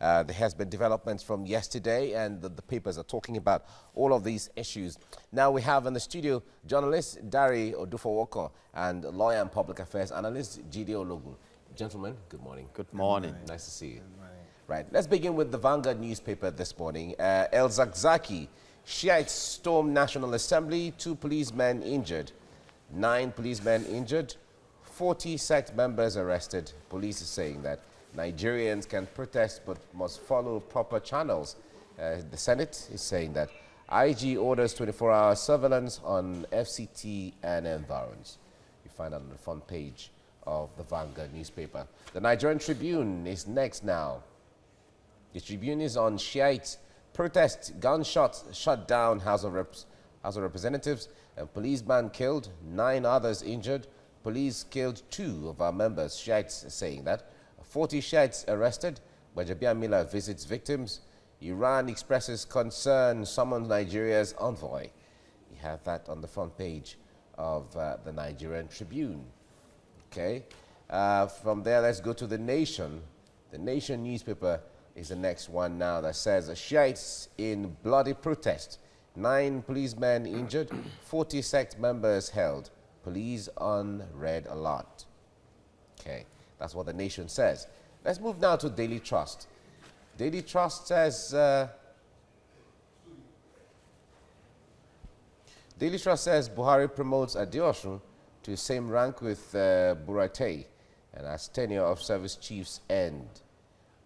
There has been developments from yesterday, and the papers are talking about all of these issues. Now we have in the studio journalist Dari Odufowoko and lawyer and public affairs analyst Jide Ologun. Gentlemen, good morning. Good morning. Nice to see you. Right, let's begin with the Vanguard newspaper this morning. El Zakzaki, Shiites storm National Assembly, 2 policemen injured. 9 policemen injured, 40 sect members arrested. Police is saying that Nigerians can protest but must follow proper channels. The Senate is saying that IG orders 24-hour surveillance on FCT and environs. You find out on the front page of the Vanguard newspaper. The Nigerian Tribune is next now. The Tribune is on Shiite protest, gunshots shut down House of Representatives, a policeman killed, 9 others injured. Police killed 2 of our members, Shiites saying that. 40 Shiites arrested. Bajabia Miller visits victims. Iran expresses concern, summons Nigeria's envoy. You have that on the front page of the Nigerian Tribune. Okay. From there, let's go to The Nation. The Nation newspaper is the next one now that says Shiites in bloody protest. 9 policemen injured, 40 sect members held. Police on red alert. Okay, that's what The Nation says. Let's move now to Daily Trust. Daily Trust says Buhari promotes Adeosun to same rank with Buratai, and as tenure of service chiefs end.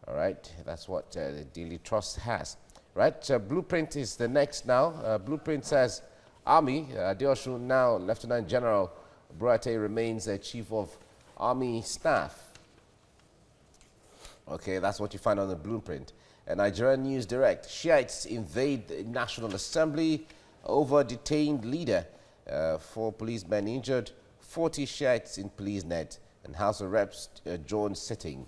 All right, that's what the Daily Trust has. Right, Blueprint is the next now. Blueprint says Army, Adeosun now Lieutenant General, Buratai remains Chief of Army Staff. Okay, that's what you find on the Blueprint. And Nigerian News Direct, Shiites invade the National Assembly over detained leader. 4 policemen injured, 40 Shiites in police net, and House of Reps adjourned sitting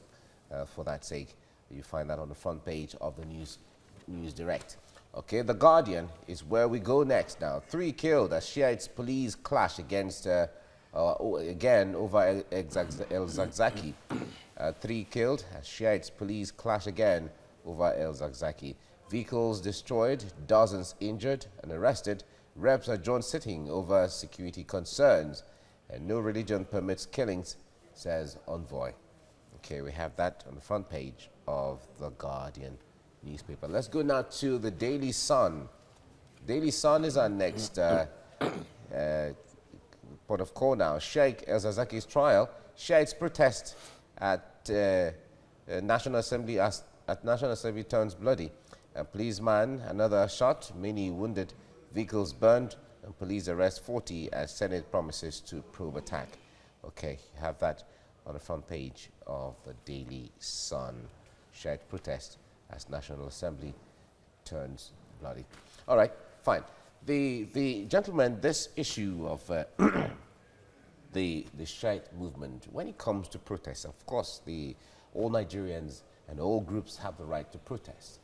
for that sake. You find that on the front page of the News Direct. Okay, The Guardian is where we go next now. 3 killed as Shiites police clash against, again, over El Zakzaki. 3 killed as Shiites police clash again over El Zakzaki. Vehicles destroyed, dozens injured and arrested. Reps adjourned sitting over security concerns. And no religion permits killings, says envoy. Okay, we have that on the front page of The Guardian newspaper. Let's go now to the Daily Sun. Daily Sun is our next port of call now. Sheikh El Zakzaki's trial. Shiites protest at National Assembly turns bloody. A policeman, another shot, many wounded, vehicles burned, and police arrest 40 as Senate promises to probe attack. Okay, you have that on the front page of the Daily Sun. Shiite protest as National Assembly turns bloody. All right, fine. The gentlemen, this issue of the Shiite movement, when it comes to protests, of course, all Nigerians and all groups have the right to protest.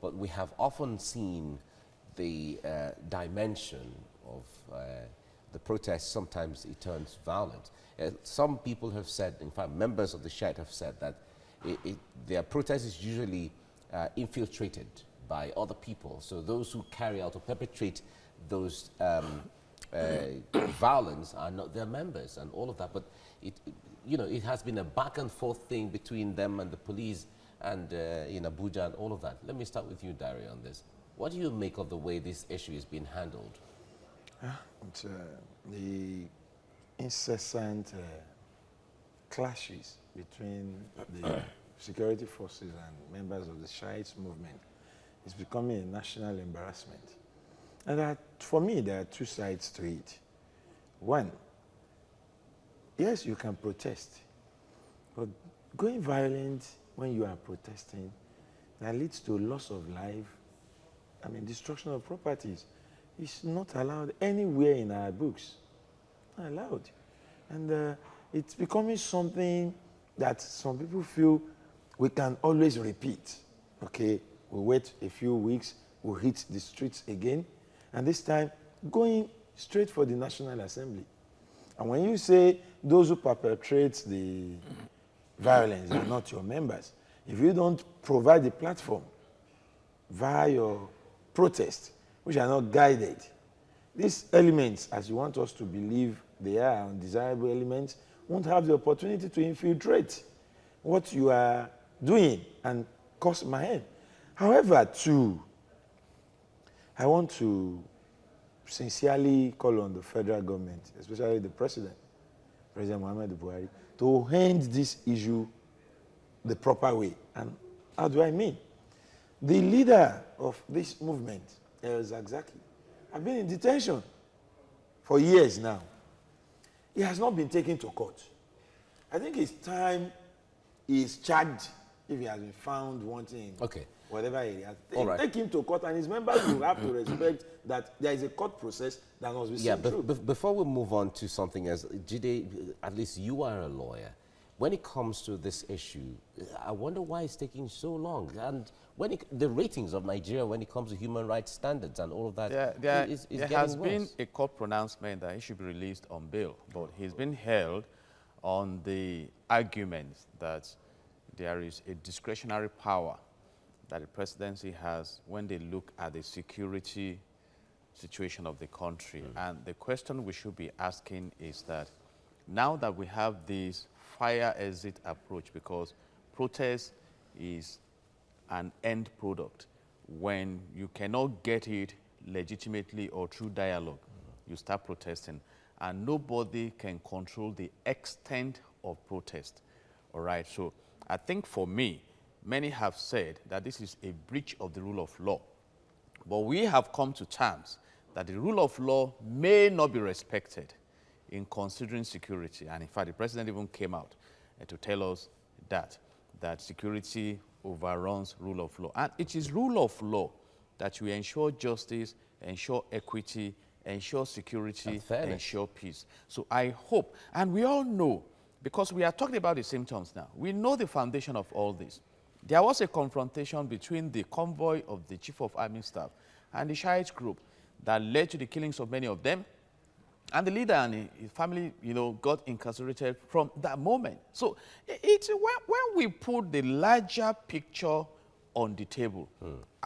But we have often seen the dimension of the protest, sometimes it turns violent. Some people have said, in fact, members of the Shiite have said that their protest is usually infiltrated by other people. So those who carry out or perpetrate those violence are not their members and all of that. But it has been a back and forth thing between them and the police and in Abuja and all of that. Let me start with you, Dari, on this. What do you make of the way this issue is being handled? The incessant clashes between the security forces and members of the Shiite movement is becoming a national embarrassment. And for me, there are 2 sides to it. One, yes, you can protest, but going violent when you are protesting, that leads to loss of life, destruction of properties. It's not allowed anywhere in our books. Not allowed. And it's becoming something that some people feel we can always repeat. Okay, we wait a few weeks, we'll hit the streets again, and this time going straight for the National Assembly. And when you say those who perpetrate the violence are not your members, If you don't provide the platform via your protest, which are not guided, these elements, as you want us to believe they are undesirable elements, won't have the opportunity to infiltrate what you are doing and cause mayhem. However, I want to sincerely call on the federal government, especially the President Muhammadu Buhari, to hand this issue the proper way. And how do I mean? The leader of this movement, El-Zakzaky, has been in detention for years now. He has not been taken to court. I think it's time he is charged if he has been found wanting whatever area. Take him to court, and his members will have to respect that there is a court process that must be seen through. Before we move on to something else, Jide, at least you are a lawyer. When it comes to this issue, I wonder why it's taking so long. And when the ratings of Nigeria when it comes to human rights standards and all of that is there has been a court pronouncement that he should be released on bail, but he's been held on the argument that there is a discretionary power that the presidency has when they look at the security situation of the country. And the question we should be asking is that now that we have this fire exit approach, because protest is an end product, when you cannot get it legitimately or through dialogue, you start protesting, and nobody can control the extent of protest. All right, so I think for me, many have said that this is a breach of the rule of law. But we have come to terms that the rule of law may not be respected in considering security. And in fact, the president even came out to tell us that security overruns rule of law. And it is rule of law that will ensure justice, ensure equity, ensure security, ensure peace. So I hope, and we all know, because we are talking about the symptoms now, we know the foundation of all this. There was a confrontation between the convoy of the Chief of Army Staff and the Shiite group that led to the killings of many of them. And the leader and his family, got incarcerated from that moment. So it's when we put the larger picture on the table,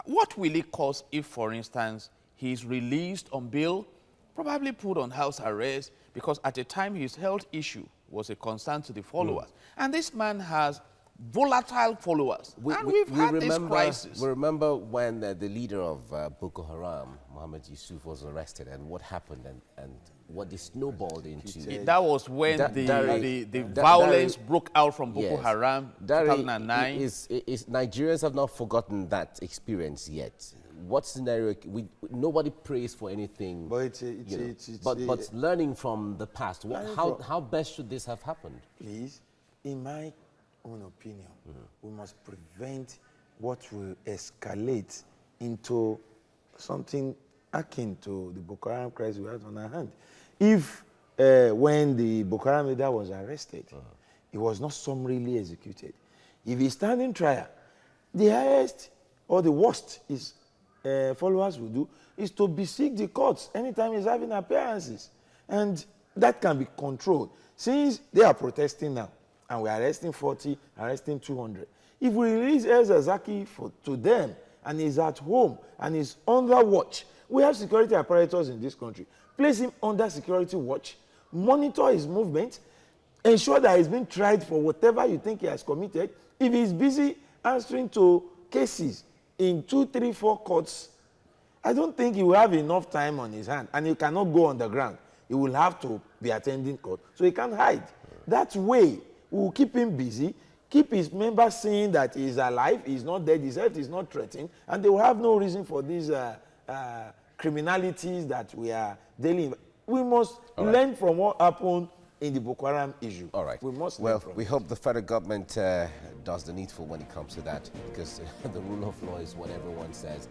what will it cost if, for instance, he's released on bail, probably put on house arrest, because at the time his health issue was a concern to the followers. And this man has volatile followers. We've had this crisis. We remember when the leader of Boko Haram, Mohammed Yusuf, was arrested, and what happened and what they snowballed into. That was when the violence broke out from Boko Haram, 2009. Nigerians have not forgotten that experience yet. What scenario? Nobody prays for anything. But learning from the past, how best should this have happened? Please, in my own opinion, we must prevent what will escalate into something akin to the Boko Haram crisis we had on our hand. If when the Boko Haram leader was arrested, he was not summarily executed. If he's standing trial, the highest or the worst his followers will do is to beseech the courts anytime he's having appearances. And that can be controlled. Since they are protesting now, and we're arresting 40, arresting 200. If we release El-Zakzaky to them, and he's at home, and he's under watch, we have security apparatus in this country. Place him under security watch, monitor his movement, ensure that he's been tried for whatever you think he has committed. If he's busy answering to cases in 2, 3, 4 courts, I don't think he will have enough time on his hand, and he cannot go on the ground. He will have to be attending court, so he can't hide. That way, we will keep him busy, keep his members seeing that he is alive, he is not dead, his health is not threatened, and they will have no reason for these criminalities that we are dealing with. We must learn from what happened in the Boko Haram issue. All right. We must we hope the federal government does the needful when it comes to that, because the rule of law is what everyone says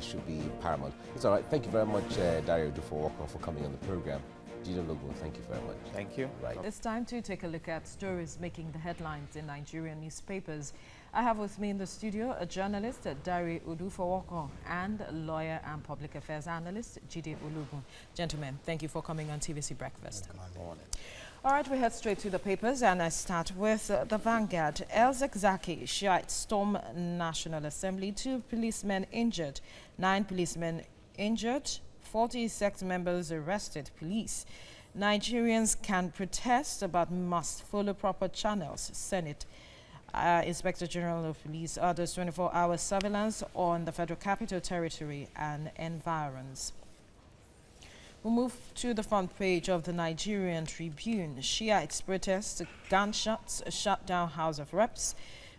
should be paramount. It's all right. Thank you very much, Dario Udufor-Walker, for coming on the program. Jide Ologun, thank you very much. Thank you. Right. It's time to take a look at stories making the headlines in Nigerian newspapers. I have with me in the studio a journalist, Dario Udufor-Walker, and a lawyer and public affairs analyst, Jide Ologun. Gentlemen, thank you for coming on TVC Breakfast. Good morning. All right, we head straight to the papers, and I start with the Vanguard. El Zakzaki, Shiite storm National Assembly. 2 policemen injured. 9 policemen injured. 40 sect members arrested. Police. Nigerians can protest but must follow proper channels. Senate. Inspector General of Police orders 24-hour surveillance on the Federal Capital Territory and environs. We'll move to the front page of the Nigerian Tribune. Shiites protest, gunshots, shut down House of Reps.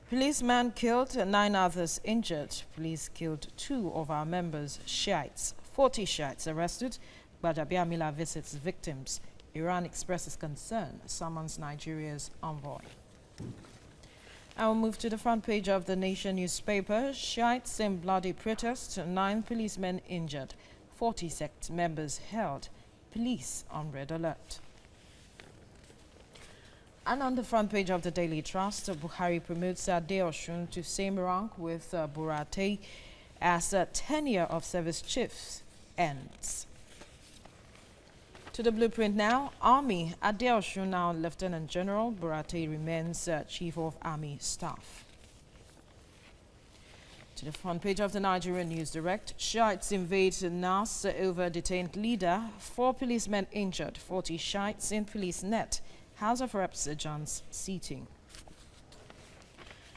Policeman killed, 9 others injured. Police killed 2 of our members, Shiites. 40 Shiites arrested. Gbajabiamila visits victims. Iran expresses concern, summons Nigeria's envoy. I will move to the front page of the Nation newspaper. Shiites in bloody protest, 9 policemen injured. 40 sect members held. Police on red alert. And on the front page of the Daily Trust, Buhari promotes Adeosun to same rank with Buratai as tenure of service chiefs ends. To the blueprint now. Army. Adeosun now Lieutenant General. Buratai remains Chief of Army Staff. To the front page of the Nigerian News Direct. Shiites invade Nas over detained leader. 4 policemen injured. 40 Shiites in police net. House of Reps adjourns seating.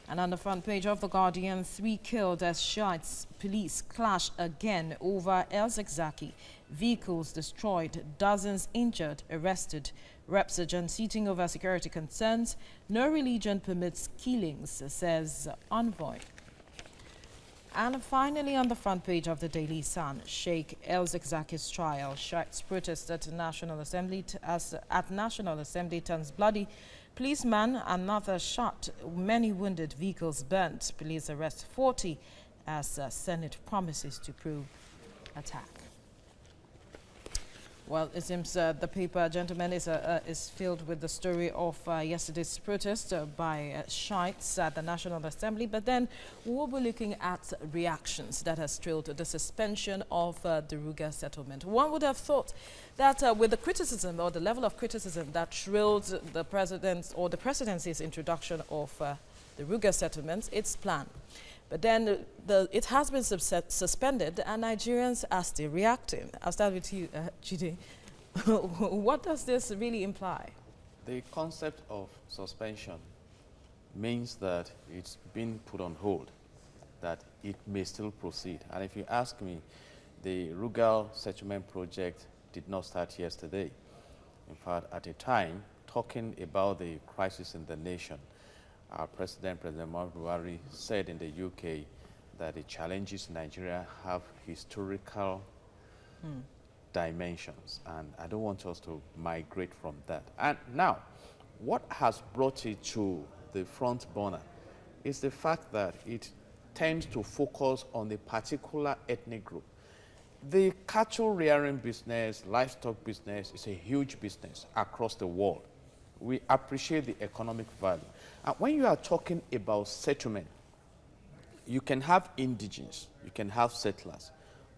And on the front page of The Guardian, 3 killed as Shiites police clash again over El Zakzaki. Vehicles destroyed, dozens injured, arrested. Reps adjourn seating over security concerns. No religion permits killings, says envoy. And finally, on the front page of the Daily Sun, Sheikh El Zakzaki's trial. Shiites protest at National Assembly National Assembly turns bloody. Policeman, another shot. Many wounded, vehicles burnt. Police arrest 40 as Senate promises to probe attack. Well, it seems the paper, gentlemen, is filled with the story of yesterday's protest by Shiites at the National Assembly. But then we'll be looking at reactions that has trailed the suspension of the Ruga settlement. One would have thought that with the criticism or the level of criticism that trailed the president's or the presidency's introduction of the Ruga settlement, it's planned. But then it has been suspended, and Nigerians are still reacting. I'll start with you, Jide. What does this really imply? The concept of suspension means that it's been put on hold, that it may still proceed. And if you ask me, the Ruga settlement project did not start yesterday. In fact, at a time, talking about the crisis in the nation, our President Muhammadu Buhari, said in the UK that the challenges in Nigeria have historical dimensions, and I don't want us to migrate from that. And now, what has brought it to the front burner is the fact that it tends to focus on a particular ethnic group. The cattle rearing business, livestock business is a huge business across the world. We appreciate the economic value. And when you are talking about settlement, you can have indigenous, you can have settlers.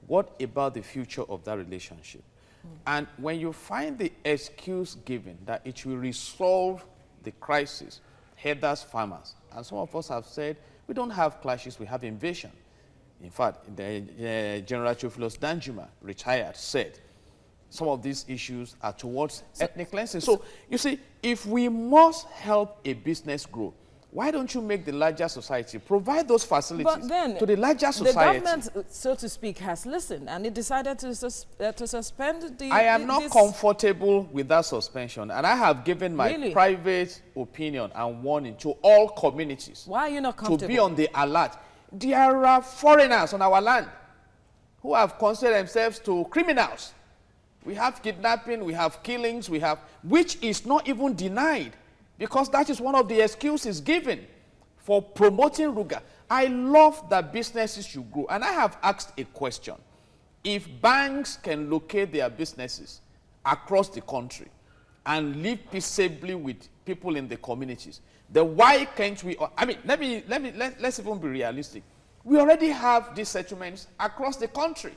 What about the future of that relationship? And when you find the excuse given that it will resolve the crisis, herders, farmers, and some of us have said, we don't have clashes, we have invasion. In fact, the General Theophilus Danjuma, retired, said, some of these issues are towards ethnic cleansing. So, you see, if we must help a business grow, why don't you make the larger society provide those facilities to the larger society? The government, so to speak, has listened, and it decided to suspend the... I am not comfortable with that suspension, and I have given my private opinion and warning to all communities. Why are you not comfortable? To be on the alert. There are foreigners on our land who have considered themselves to criminals. We have kidnapping, we have killings, which is not even denied, because that is one of the excuses given for promoting Ruga. I love that businesses should grow, and I have asked a question. If banks can locate their businesses across the country and live peaceably with people in the communities, then why can't we? I mean, let's even be realistic. We already have these settlements across the country.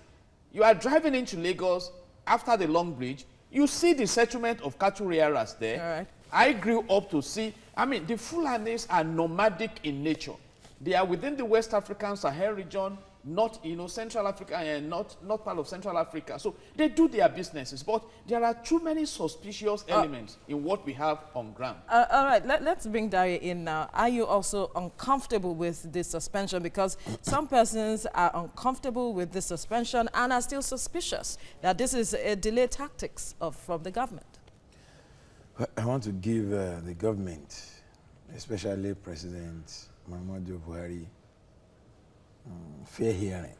You are driving into Lagos after the Long Bridge, You see the settlement of cattle rearers there. All right. I grew up to see, I mean, the Fulanis are nomadic in nature. They are within the West African Sahel region, not, Central Africa, and not part of Central Africa. So they do their businesses, but there are too many suspicious elements in what we have on ground. All right, let's bring Daria in now. Are you also uncomfortable with this suspension? Because some persons are uncomfortable with this suspension and are still suspicious that this is a delay tactics from the government. I want to give the government, especially President Muhammadu Buhari, fair hearing.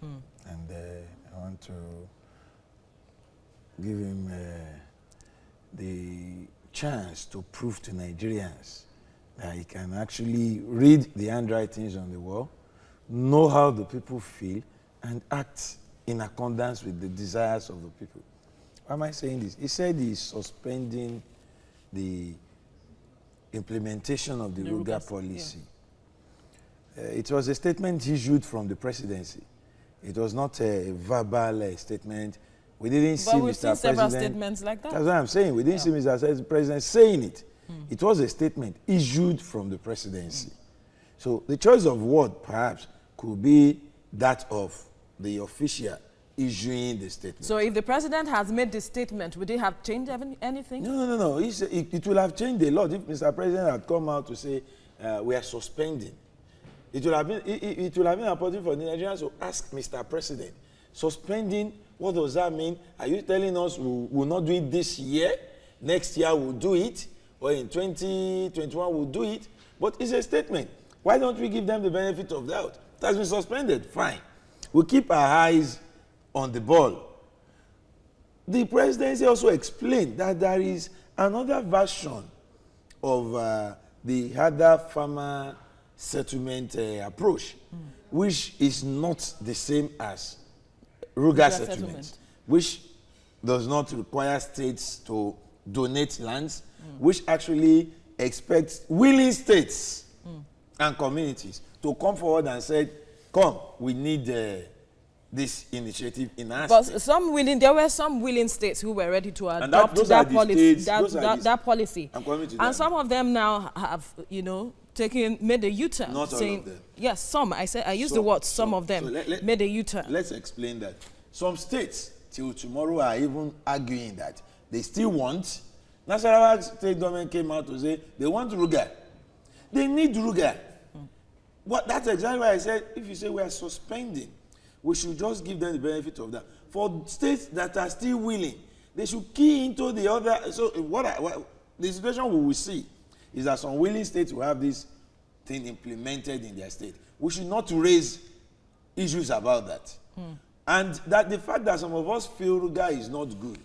And I want to give him the chance to prove to Nigerians that he can actually read the handwritings on the wall, know how the people feel, and act in accordance with the desires of the people. Why am I saying this? He said he's suspending the implementation of the Ruga policy. Yeah. It was a statement issued from the presidency. It was not a verbal statement. We didn't see Mr. President. But we've seen several statements like that. That's what I'm saying. We didn't see Mr. President saying it. It was a statement issued from the presidency. So the choice of word, perhaps, could be that of the official issuing the statement. So if the president has made this statement, would it have changed anything? No. It will have changed a lot if Mr. President had come out to say, we are suspending. It will have been important for the Nigerians to ask Mr. President, suspending, what does that mean? Are you telling us we will not do it this year? Next year we'll do it? Or in 2021 we'll do it? But it's a statement. Why don't we give them the benefit of doubt? It has been suspended, fine. We keep our eyes on the ball. The presidency also explained that there is another version of the other farmer settlement approach, which is not the same as Ruga settlement, which does not require states to donate lands, which actually expects willing states and communities to come forward and say, come, we need this initiative in our state. There were some willing states who were ready to adopt that policy. That policy. I'm coming to and that. Some of them now have, made a U-turn. Not saying, all of them. Yes, some. I used the word some of them made a U-turn. Let's explain that. Some states till tomorrow are even arguing that they still want. Nasarawa state government came out to say they want Ruga. They need Ruga. That's exactly why I said, if you say we are suspending, we should just give them the benefit of that. For states that are still willing, they should key into the other. So the situation we will see is that some willing states will have this thing implemented in their state. We should not raise issues about that. And that the fact that some of us feel Ruga is not good.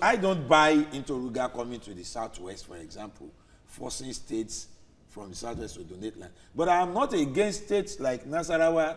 I don't buy into Ruga coming to the Southwest, for example, forcing states from the Southwest to donate land. But I am not against states like Nasarawa,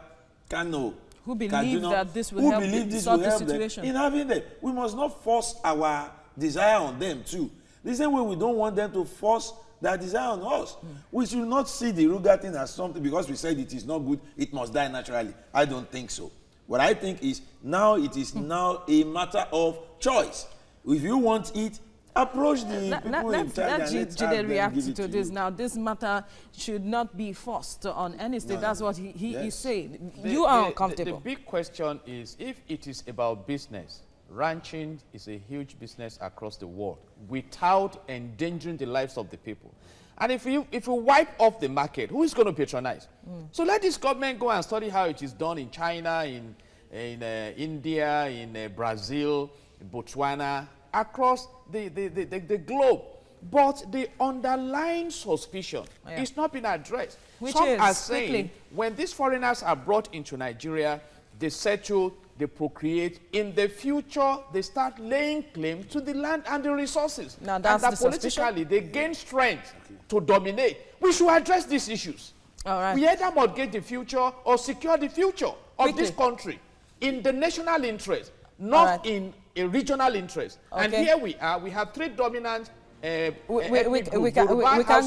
Kano, who believe Kaduna, that this will help solve the situation. In having them, we must not force our desire on them too. The same way we don't want them to force their desire on us. We should not see the Ruga thing as something, because we said it is not good, it must die naturally. I don't think so. What I think is now it is now a matter of choice. If you want it, approach the people in charge. Let Jide react to this now. This matter should not be forced on any state. That's what he is saying. You are uncomfortable. The big question is, if it is about business, ranching is a huge business across the world without endangering the lives of the people. And if you wipe off the market, who is going to patronize? So let this government go and study how it is done in China, in India, in Brazil, in Botswana, across the globe. But the underlying suspicion is not being addressed. Some are saying when these foreigners are brought into Nigeria, they settle, they procreate. In the future, they start laying claim to the land and the resources. Now that's and that politically, they gain strength to dominate. We should address these issues. All right. We either mortgage the future or secure the future of this country in the national interest, not in a regional interest. And here we are. We have three dominant we can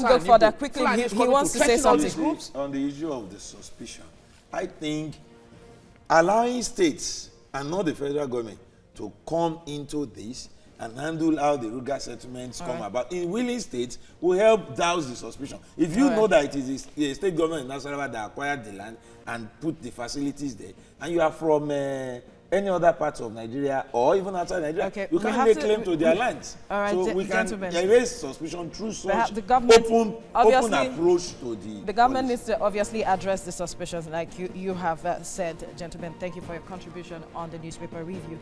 go further quickly. He wants to say something. On the issue of the suspicion, I think allowing states and not the federal government to come into this and handle how the Ruga settlements come about. In willing states, will help douse the suspicion. If you know that it is the state government in Nasarawa that acquired the land and put the facilities there, and you are from any other parts of Nigeria or even outside Nigeria, you can't lay claim to their lands. All right, so we can erase suspicion through such open approach to the government needs to obviously address the suspicions like you have said. Gentlemen, thank you for your contribution on the newspaper review.